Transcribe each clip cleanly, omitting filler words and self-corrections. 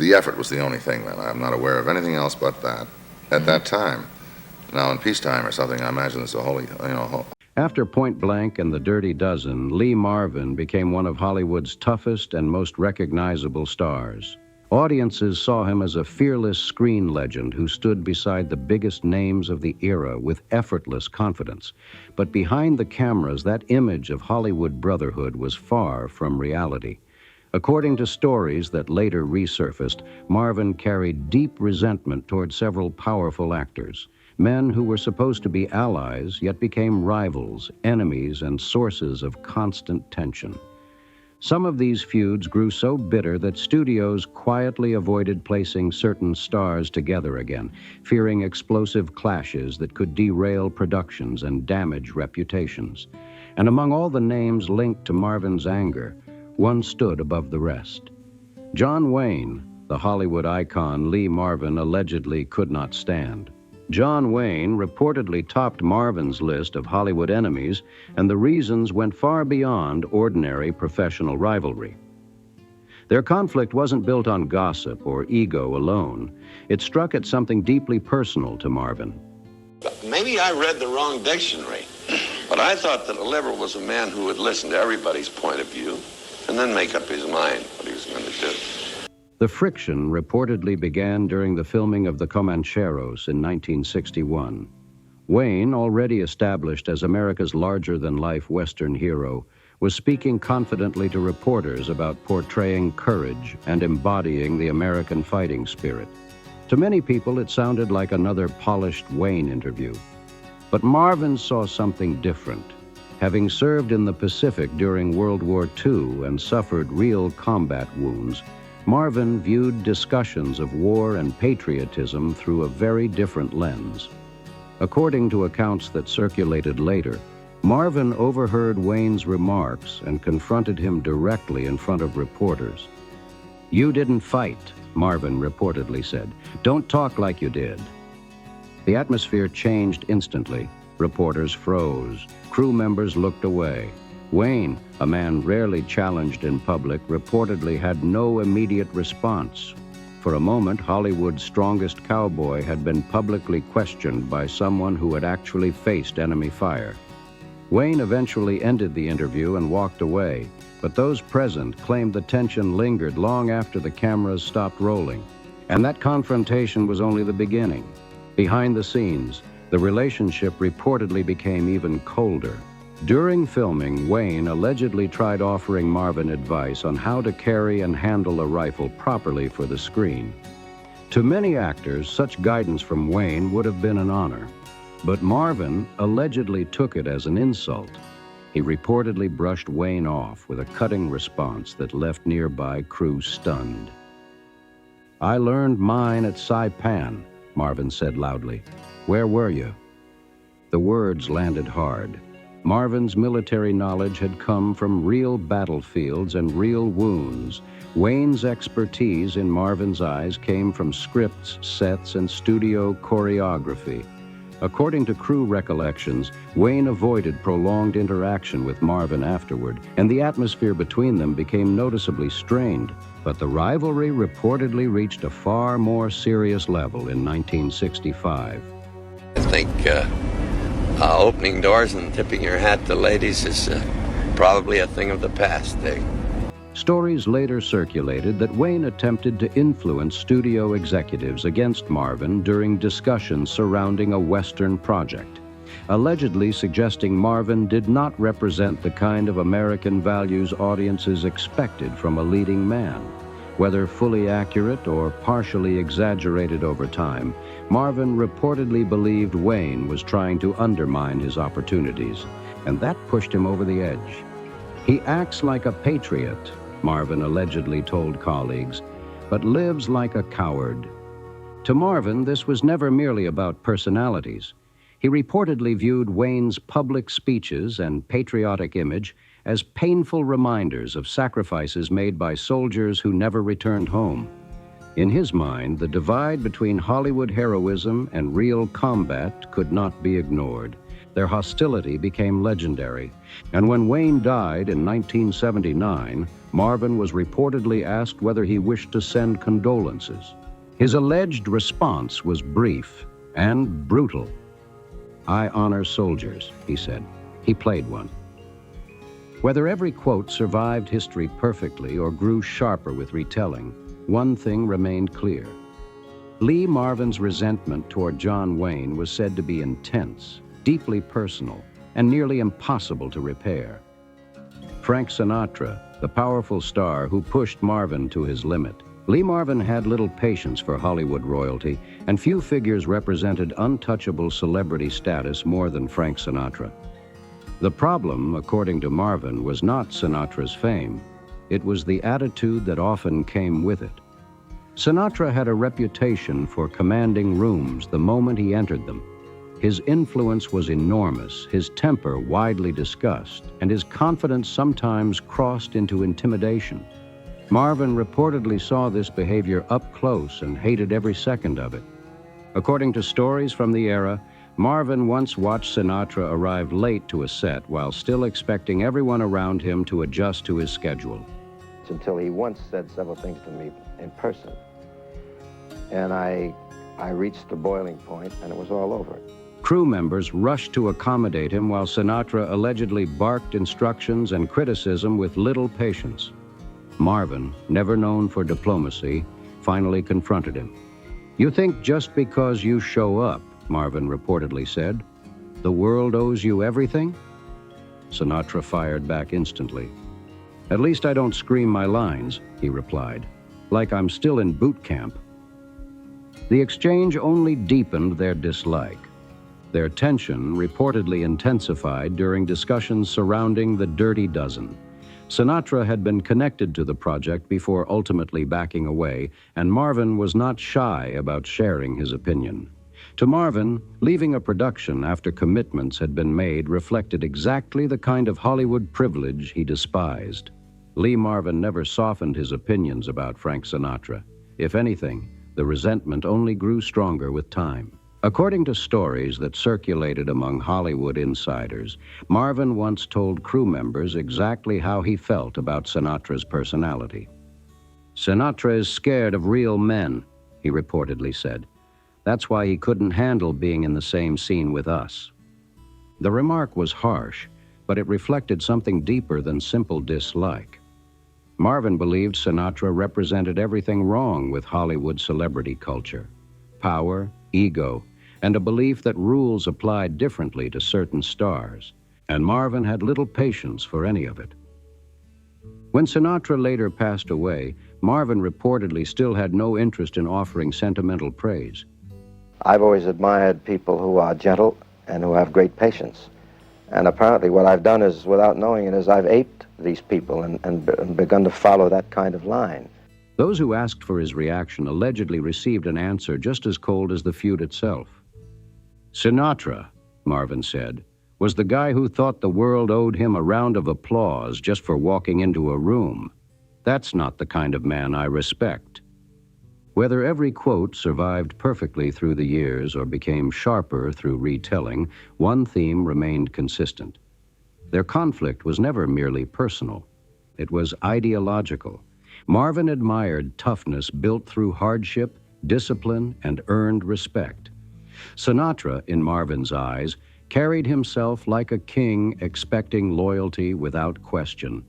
the effort was the only thing that I'm not aware of anything else but that at that time. Now in peacetime or something, I imagine it's a wholly, After Point Blank and The Dirty Dozen, Lee Marvin became one of Hollywood's toughest and most recognizable stars. Audiences saw him as a fearless screen legend who stood beside the biggest names of the era with effortless confidence. But behind the cameras, that image of Hollywood brotherhood was far from reality. According to stories that later resurfaced, Marvin carried deep resentment toward several powerful actors. Men who were supposed to be allies, yet became rivals, enemies, and sources of constant tension. Some of these feuds grew so bitter that studios quietly avoided placing certain stars together again, fearing explosive clashes that could derail productions and damage reputations. And among all the names linked to Marvin's anger, one stood above the rest. John Wayne, the Hollywood icon Lee Marvin allegedly could not stand. John Wayne reportedly topped Marvin's list of Hollywood enemies, and the reasons went far beyond ordinary professional rivalry. Their conflict wasn't built on gossip or ego alone. It struck at something deeply personal to Marvin. Maybe I read the wrong dictionary, but I thought that a liberal was a man who would listen to everybody's point of view and then make up his mind what he was going to do. The friction reportedly began during the filming of The Comancheros in 1961. Wayne, already established as America's larger-than-life Western hero, was speaking confidently to reporters about portraying courage and embodying the American fighting spirit. To many people, it sounded like another polished Wayne interview. But Marvin saw something different. Having served in the Pacific during World War II and suffered real combat wounds, Marvin viewed discussions of war and patriotism through a very different lens. According to accounts that circulated later, Marvin overheard Wayne's remarks and confronted him directly in front of reporters. "You didn't fight," Marvin reportedly said. "Don't talk like you did." The atmosphere changed instantly. Reporters froze. Crew members looked away. Wayne, a man rarely challenged in public, reportedly had no immediate response. For a moment, Hollywood's strongest cowboy had been publicly questioned by someone who had actually faced enemy fire. Wayne eventually ended the interview and walked away, but those present claimed the tension lingered long after the cameras stopped rolling. And that confrontation was only the beginning. Behind the scenes, the relationship reportedly became even colder. During filming, Wayne allegedly tried offering Marvin advice on how to carry and handle a rifle properly for the screen. To many actors, such guidance from Wayne would have been an honor. But Marvin allegedly took it as an insult. He reportedly brushed Wayne off with a cutting response that left nearby crew stunned. "I learned mine at Saipan," Marvin said loudly. "Where were you?" The words landed hard. Marvin's military knowledge had come from real battlefields and real wounds. Wayne's expertise, in Marvin's eyes, came from scripts, sets, and studio choreography. According to crew recollections, Wayne avoided prolonged interaction with Marvin afterward, and the atmosphere between them became noticeably strained. But the rivalry reportedly reached a far more serious level in 1965. I think opening doors and tipping your hat to ladies is probably a thing of the past. Stories later circulated that Wayne attempted to influence studio executives against Marvin during discussions surrounding a Western project, allegedly suggesting Marvin did not represent the kind of American values audiences expected from a leading man. Whether fully accurate or partially exaggerated over time, Marvin reportedly believed Wayne was trying to undermine his opportunities, and that pushed him over the edge. "He acts like a patriot," Marvin allegedly told colleagues, "but lives like a coward." To Marvin, this was never merely about personalities. He reportedly viewed Wayne's public speeches and patriotic image as painful reminders of sacrifices made by soldiers who never returned home. In his mind, the divide between Hollywood heroism and real combat could not be ignored. Their hostility became legendary, and when Wayne died in 1979, Marvin was reportedly asked whether he wished to send condolences. His alleged response was brief and brutal. "I honor soldiers," he said. He played one. Whether every quote survived history perfectly or grew sharper with retelling, one thing remained clear. Lee Marvin's resentment toward John Wayne was said to be intense, deeply personal, and nearly impossible to repair. Frank Sinatra, the powerful star who pushed Marvin to his limit. Lee Marvin had little patience for Hollywood royalty, and few figures represented untouchable celebrity status more than Frank Sinatra. The problem, according to Marvin, was not Sinatra's fame. It was the attitude that often came with it. Sinatra had a reputation for commanding rooms the moment he entered them. His influence was enormous, his temper widely discussed, and his confidence sometimes crossed into intimidation. Marvin reportedly saw this behavior up close and hated every second of it. According to stories from the era, Marvin once watched Sinatra arrive late to a set while still expecting everyone around him to adjust to his schedule. Until he once said several things to me in person. And I reached the boiling point, and it was all over. Crew members rushed to accommodate him while Sinatra allegedly barked instructions and criticism with little patience. Marvin, never known for diplomacy, finally confronted him. "You think just because you show up," Marvin reportedly said, "the world owes you everything?" Sinatra fired back instantly. "At least I don't scream my lines," he replied, "like I'm still in boot camp." The exchange only deepened their dislike. Their tension reportedly intensified during discussions surrounding the Dirty Dozen. Sinatra had been connected to the project before ultimately backing away, and Marvin was not shy about sharing his opinion. To Marvin, leaving a production after commitments had been made reflected exactly the kind of Hollywood privilege he despised. Lee Marvin never softened his opinions about Frank Sinatra. If anything, the resentment only grew stronger with time. According to stories that circulated among Hollywood insiders, Marvin once told crew members exactly how he felt about Sinatra's personality. "Sinatra is scared of real men," he reportedly said. "That's why he couldn't handle being in the same scene with us." The remark was harsh, but it reflected something deeper than simple dislike. Marvin believed Sinatra represented everything wrong with Hollywood celebrity culture: power, ego, and a belief that rules applied differently to certain stars, and Marvin had little patience for any of it. When Sinatra later passed away, Marvin reportedly still had no interest in offering sentimental praise. I've always admired people who are gentle and who have great patience. And apparently what I've done is, without knowing it, is I've aped these people and begun to follow that kind of line. Those who asked for his reaction allegedly received an answer just as cold as the feud itself. "Sinatra," Marvin said, "was the guy who thought the world owed him a round of applause just for walking into a room. That's not the kind of man I respect." Whether every quote survived perfectly through the years or became sharper through retelling, one theme remained consistent. Their conflict was never merely personal. It was ideological. Marvin admired toughness built through hardship, discipline, and earned respect. Sinatra, in Marvin's eyes, carried himself like a king, expecting loyalty without question.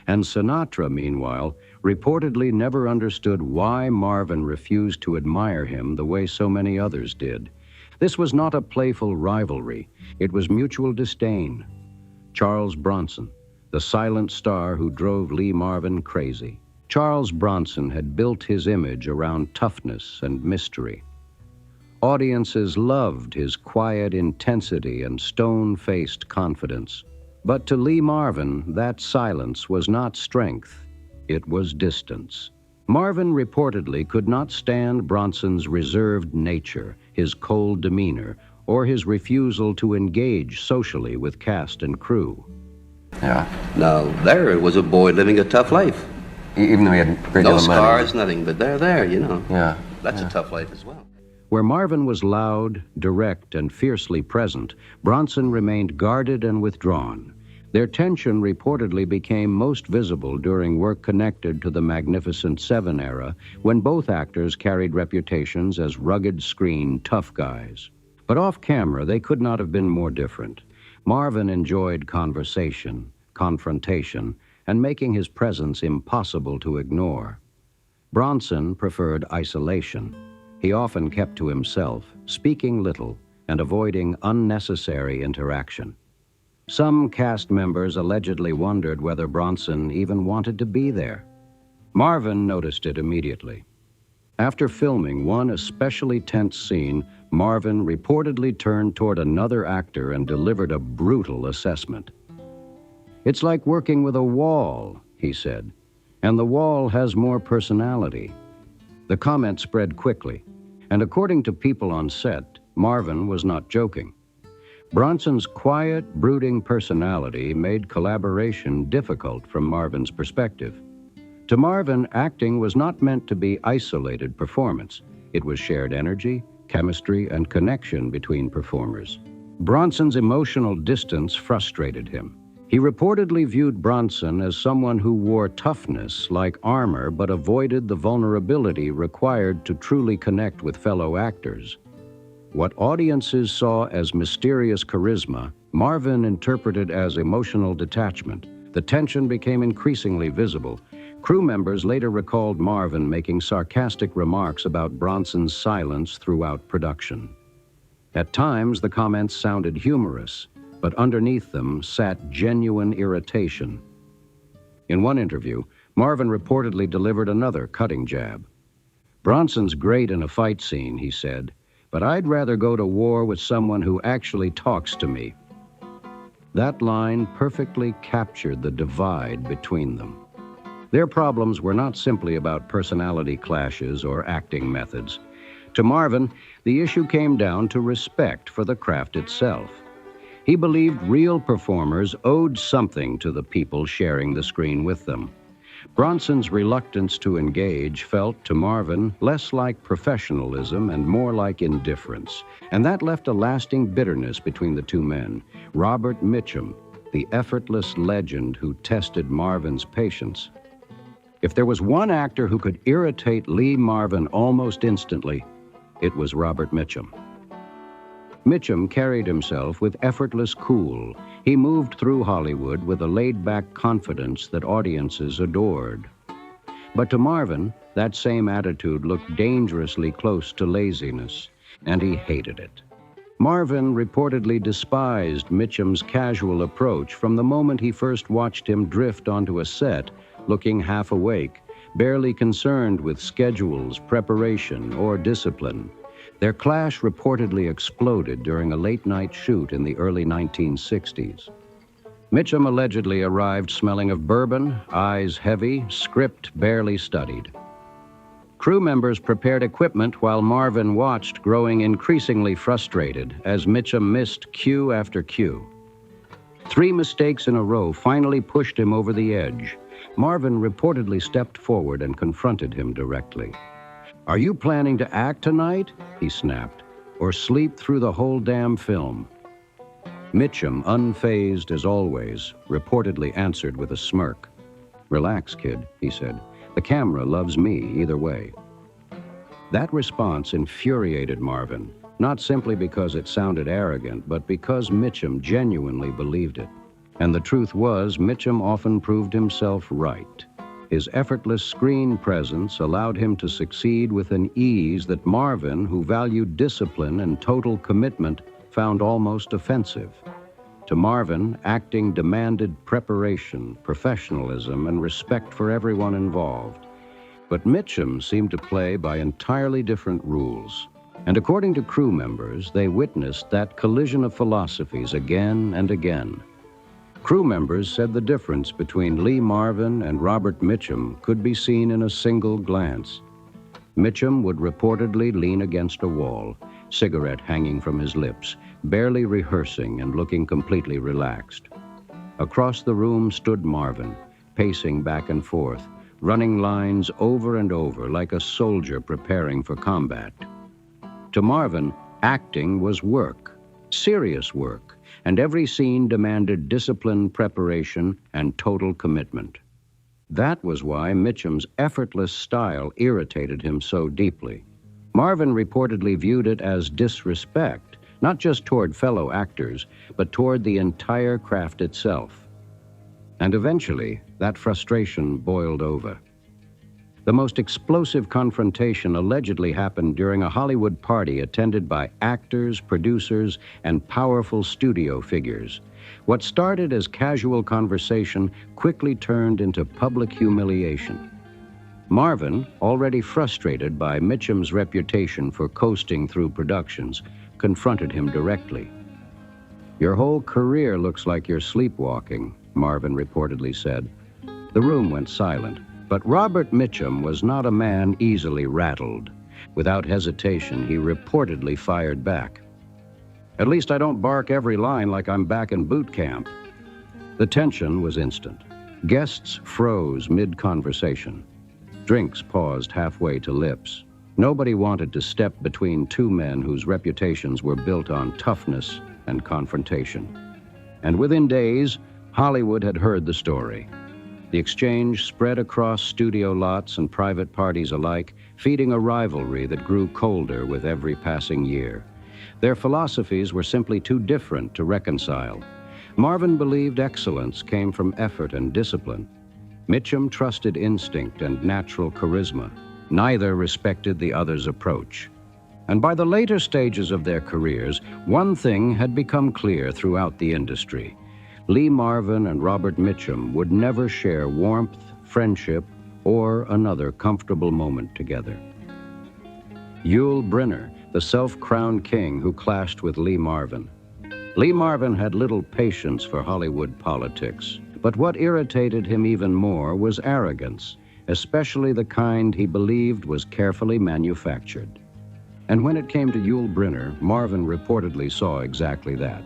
And Sinatra, meanwhile, reportedly never understood why Marvin refused to admire him the way so many others did. This was not a playful rivalry. It was mutual disdain. Charles Bronson, the silent star who drove Lee Marvin crazy. Charles Bronson had built his image around toughness and mystery. Audiences loved his quiet intensity and stone-faced confidence. But to Lee Marvin, that silence was not strength, it was distance. Marvin reportedly could not stand Bronson's reserved nature, his cold demeanor, or his refusal to engage socially with cast and crew. Yeah. Now, there was a boy living a tough life. Even though he had a great deal No of money. scars, nothing, but they're there, you know. Yeah. That's a tough life as well. Where Marvin was loud, direct, and fiercely present, Bronson remained guarded and withdrawn. Their tension reportedly became most visible during work connected to the Magnificent Seven era, when both actors carried reputations as rugged screen tough guys. But off camera, they could not have been more different. Marvin enjoyed conversation, confrontation, and making his presence impossible to ignore. Bronson preferred isolation. He often kept to himself, speaking little and avoiding unnecessary interaction. Some cast members allegedly wondered whether Bronson even wanted to be there. Marvin noticed it immediately. After filming one especially tense scene, Marvin reportedly turned toward another actor and delivered a brutal assessment. "It's like working with a wall," he said, "and the wall has more personality." The comment spread quickly, and according to people on set, Marvin was not joking. Bronson's quiet, brooding personality made collaboration difficult from Marvin's perspective. To Marvin, acting was not meant to be isolated performance. It was shared energy, chemistry, and connection between performers. Bronson's emotional distance frustrated him. He reportedly viewed Bronson as someone who wore toughness like armor but avoided the vulnerability required to truly connect with fellow actors. What audiences saw as mysterious charisma, Marvin interpreted as emotional detachment. The tension became increasingly visible. Crew members later recalled Marvin making sarcastic remarks about Bronson's silence throughout production. At times, the comments sounded humorous, but underneath them sat genuine irritation. In one interview, Marvin reportedly delivered another cutting jab. "Bronson's great in a fight scene," he said, "but I'd rather go to war with someone who actually talks to me." That line perfectly captured the divide between them. Their problems were not simply about personality clashes or acting methods. To Marvin, the issue came down to respect for the craft itself. He believed real performers owed something to the people sharing the screen with them. Bronson's reluctance to engage felt, to Marvin, less like professionalism and more like indifference, and that left a lasting bitterness between the two men. Robert Mitchum, the effortless legend who tested Marvin's patience. If there was one actor who could irritate Lee Marvin almost instantly, it was Robert Mitchum. Mitchum carried himself with effortless cool. He moved through Hollywood with a laid-back confidence that audiences adored. But to Marvin, that same attitude looked dangerously close to laziness, and he hated it. Marvin reportedly despised Mitchum's casual approach from the moment he first watched him drift onto a set, looking half awake, barely concerned with schedules, preparation, or discipline. Their clash reportedly exploded during a late-night shoot in the early 1960s. Mitchum allegedly arrived smelling of bourbon, eyes heavy, script barely studied. Crew members prepared equipment while Marvin watched, growing increasingly frustrated as Mitchum missed cue after cue. 3 mistakes in a row finally pushed him over the edge. Marvin reportedly stepped forward and confronted him directly. "Are you planning to act tonight?" he snapped, "or sleep through the whole damn film?" Mitchum, unfazed as always, reportedly answered with a smirk. "Relax, kid," he said. "The camera loves me either way." That response infuriated Marvin, not simply because it sounded arrogant, but because Mitchum genuinely believed it. And the truth was, Mitchum often proved himself right. His effortless screen presence allowed him to succeed with an ease that Marvin, who valued discipline and total commitment, found almost offensive. To Marvin, acting demanded preparation, professionalism, and respect for everyone involved. But Mitchum seemed to play by entirely different rules. And according to crew members, they witnessed that collision of philosophies again and again. Crew members said the difference between Lee Marvin and Robert Mitchum could be seen in a single glance. Mitchum would reportedly lean against a wall, cigarette hanging from his lips, barely rehearsing and looking completely relaxed. Across the room stood Marvin, pacing back and forth, running lines over and over like a soldier preparing for combat. To Marvin, acting was work, serious work, and every scene demanded disciplined preparation and total commitment. That was why Mitchum's effortless style irritated him so deeply. Marvin reportedly viewed it as disrespect, not just toward fellow actors, but toward the entire craft itself. And eventually, that frustration boiled over. The most explosive confrontation allegedly happened during a Hollywood party attended by actors, producers, and powerful studio figures. What started as casual conversation quickly turned into public humiliation. Marvin, already frustrated by Mitchum's reputation for coasting through productions, confronted him directly. "Your whole career looks like you're sleepwalking," Marvin reportedly said. The room went silent, but Robert Mitchum was not a man easily rattled. Without hesitation, he reportedly fired back. "At least I don't bark every line like I'm back in boot camp." The tension was instant. Guests froze mid-conversation. Drinks paused halfway to lips. Nobody wanted to step between two men whose reputations were built on toughness and confrontation. And within days, Hollywood had heard the story. The exchange spread across studio lots and private parties alike, feeding a rivalry that grew colder with every passing year. Their philosophies were simply too different to reconcile. Marvin believed excellence came from effort and discipline. Mitchum trusted instinct and natural charisma. Neither respected the other's approach. And by the later stages of their careers, one thing had become clear throughout the industry. Lee Marvin and Robert Mitchum would never share warmth, friendship, or another comfortable moment together. Yul Brynner, the self-crowned king who clashed with Lee Marvin. Lee Marvin had little patience for Hollywood politics, but what irritated him even more was arrogance, especially the kind he believed was carefully manufactured. And when it came to Yul Brynner, Marvin reportedly saw exactly that.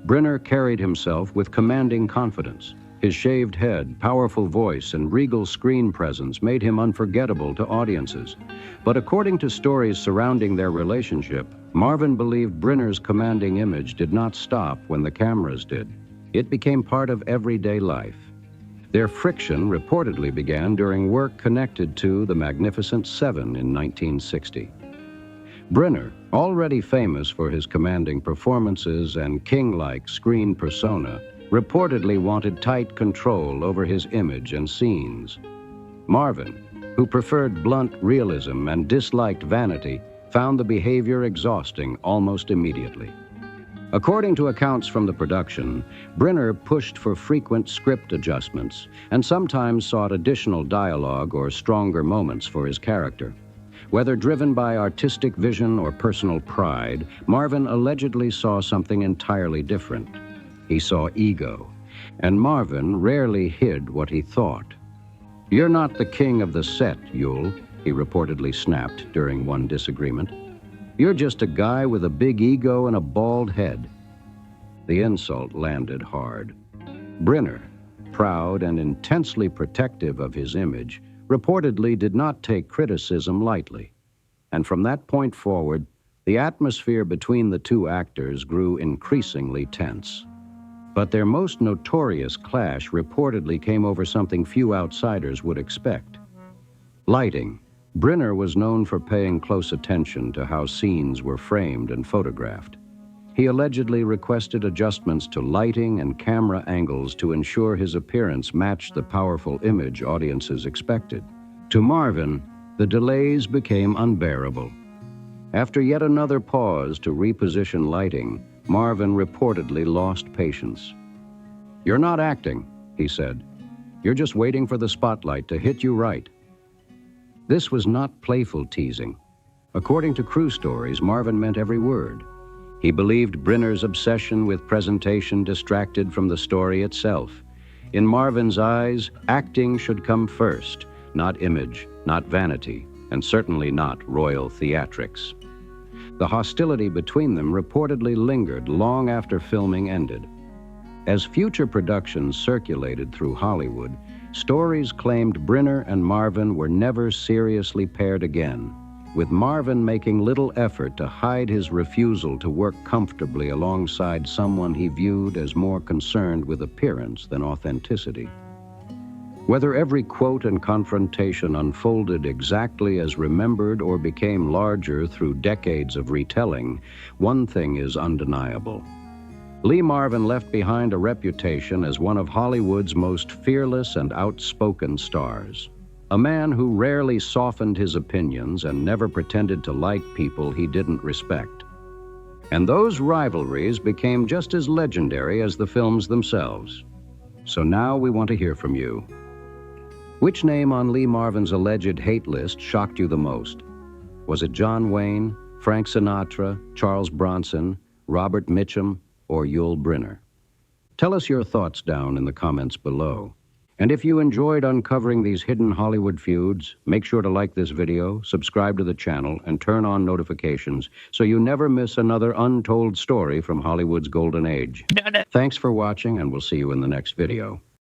Brynner carried himself with commanding confidence. His shaved head, powerful voice, and regal screen presence made him unforgettable to audiences. But according to stories surrounding their relationship, Marvin believed Brynner's commanding image did not stop when the cameras did. It became part of everyday life. Their friction reportedly began during work connected to The Magnificent Seven in 1960. Brynner, already famous for his commanding performances and king-like screen persona, reportedly wanted tight control over his image and scenes. Marvin, who preferred blunt realism and disliked vanity, found the behavior exhausting almost immediately. According to accounts from the production, Brynner pushed for frequent script adjustments and sometimes sought additional dialogue or stronger moments for his character. Whether driven by artistic vision or personal pride, Marvin allegedly saw something entirely different. He saw ego, and Marvin rarely hid what he thought. "You're not the king of the set, Yul," he reportedly snapped during one disagreement. "You're just a guy with a big ego and a bald head." The insult landed hard. Brynner, proud and intensely protective of his image, reportedly did not take criticism lightly. And from that point forward, the atmosphere between the two actors grew increasingly tense. But their most notorious clash reportedly came over something few outsiders would expect. Lighting. Brynner was known for paying close attention to how scenes were framed and photographed. He allegedly requested adjustments to lighting and camera angles to ensure his appearance matched the powerful image audiences expected. To Marvin, the delays became unbearable. After yet another pause to reposition lighting, Marvin reportedly lost patience. "You're not acting," he said. "You're just waiting for the spotlight to hit you right." This was not playful teasing. According to crew stories, Marvin meant every word. He believed Brynner's obsession with presentation distracted from the story itself. In Marvin's eyes, acting should come first, not image, not vanity, and certainly not royal theatrics. The hostility between them reportedly lingered long after filming ended. As future productions circulated through Hollywood, stories claimed Brynner and Marvin were never seriously paired again. with Marvin making little effort to hide his refusal to work comfortably alongside someone he viewed as more concerned with appearance than authenticity. Whether every quote and confrontation unfolded exactly as remembered or became larger through decades of retelling, one thing is undeniable. Lee Marvin left behind a reputation as one of Hollywood's most fearless and outspoken stars. A man who rarely softened his opinions and never pretended to like people he didn't respect. And those rivalries became just as legendary as the films themselves. So now we want to hear from you. Which name on Lee Marvin's alleged hate list shocked you the most? Was it John Wayne, Frank Sinatra, Charles Bronson, Robert Mitchum, or Yul Brynner? Tell us your thoughts down in the comments below. And if you enjoyed uncovering these hidden Hollywood feuds, make sure to like this video, subscribe to the channel, and turn on notifications so you never miss another untold story from Hollywood's golden age. Thanks for watching, and we'll see you in the next video.